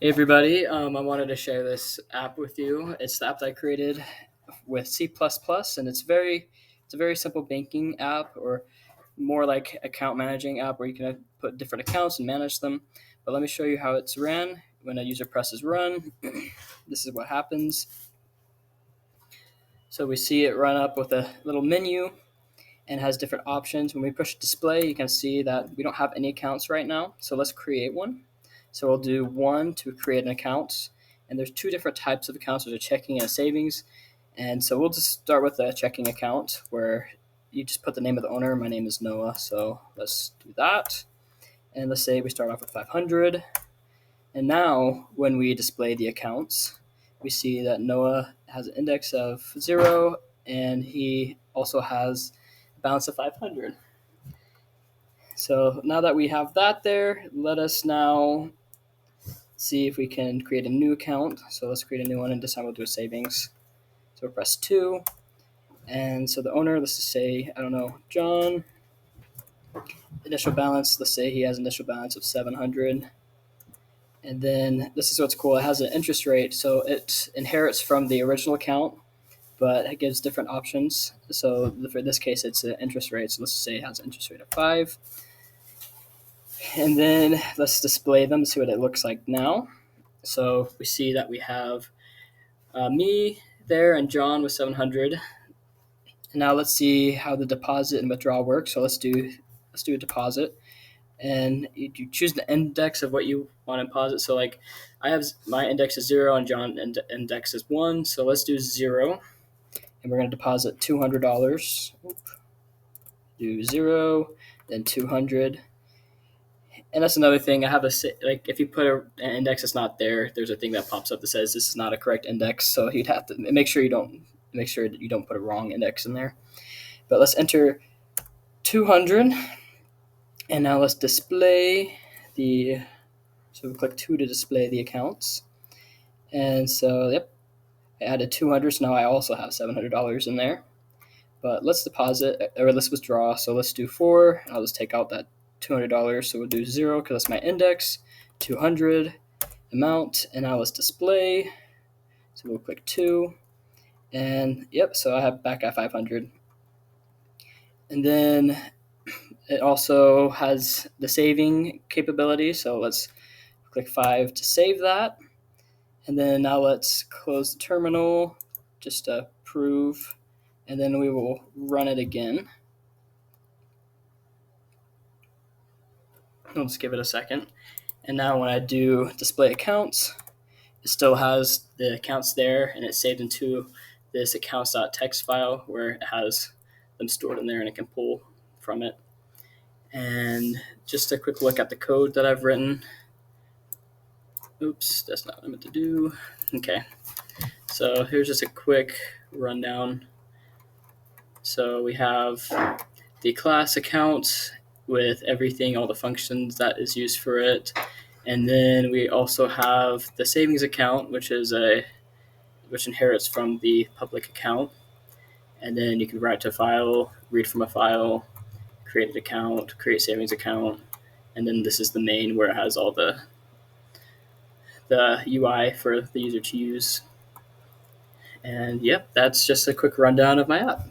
Hey everybody, I wanted to share this app with you. It's the app that I created with C++, and it's a very simple banking app, or more like account managing app, where you can put different accounts and manage them. But let me show you how it's ran. When a user presses run, this is what happens. So we see it run up with a little menu and has different options. When we push display, you can see that we don't have any accounts right now. So let's create one. So we'll do one to create an account. And there's two different types of accounts. There's a checking and a savings. And so we'll just start with a checking account where you just put the name of the owner. My name is Noah. So let's do that. And let's say we start off with 500. And now when we display the accounts, we see that Noah has an index of 0, and he also has a balance of 500. So now that we have that there, let us now see if we can create a new account. So let's create a new one, and this time we'll do a savings. So we'll press 2. And so the owner, let's just say, I don't know, John. Initial balance, let's say he has an initial balance of 700. And then this is what's cool. It has an interest rate, so it inherits from the original account, but it gives different options. So for this case, it's an interest rate. So let's say it has an interest rate of 5. And then let's display them, see what it looks like now. So we see that we have me there and John with 700. And now let's see how the deposit and withdrawal works. So let's do a deposit. And you choose the index of what you want to deposit. So like I have my index is 0 and John index is 1. So let's do 0, and we're going to deposit $200. Do 0, then 200. And that's another thing. I have like if you put an index that's not there, there's a thing that pops up that says this is not a correct index. So you'd have to make sure that you don't put a wrong index in there. But let's enter 200. And now let's display so we click 2 to display the accounts. And so, yep, I added 200, so now I also have $700 in there. But let's deposit, or let's withdraw. So let's do 4. I'll just take out that $200. So we'll do 0 because that's my index, 200 amount, and now let's display. So we'll click 2. And yep, so I have back at 500. And then it also has the saving capability. So let's click 5 to save that. And then now let's close the terminal just to prove. And then we will run it again. I'll just give it a second. And now when I do display accounts, it still has the accounts there, and it's saved into this accounts.txt file where it has them stored in there, and it can pull from it. And just a quick look at the code that I've written. Oops, that's not what I meant to do. Okay, so here's just a quick rundown. So we have the class account with everything, all the functions that is used for it. And then we also have the savings account, which inherits from the public account. And then you can write to a file, read from a file, create an account, create savings account. And then this is the main where it has all the UI for the user to use. And yep, that's just a quick rundown of my app.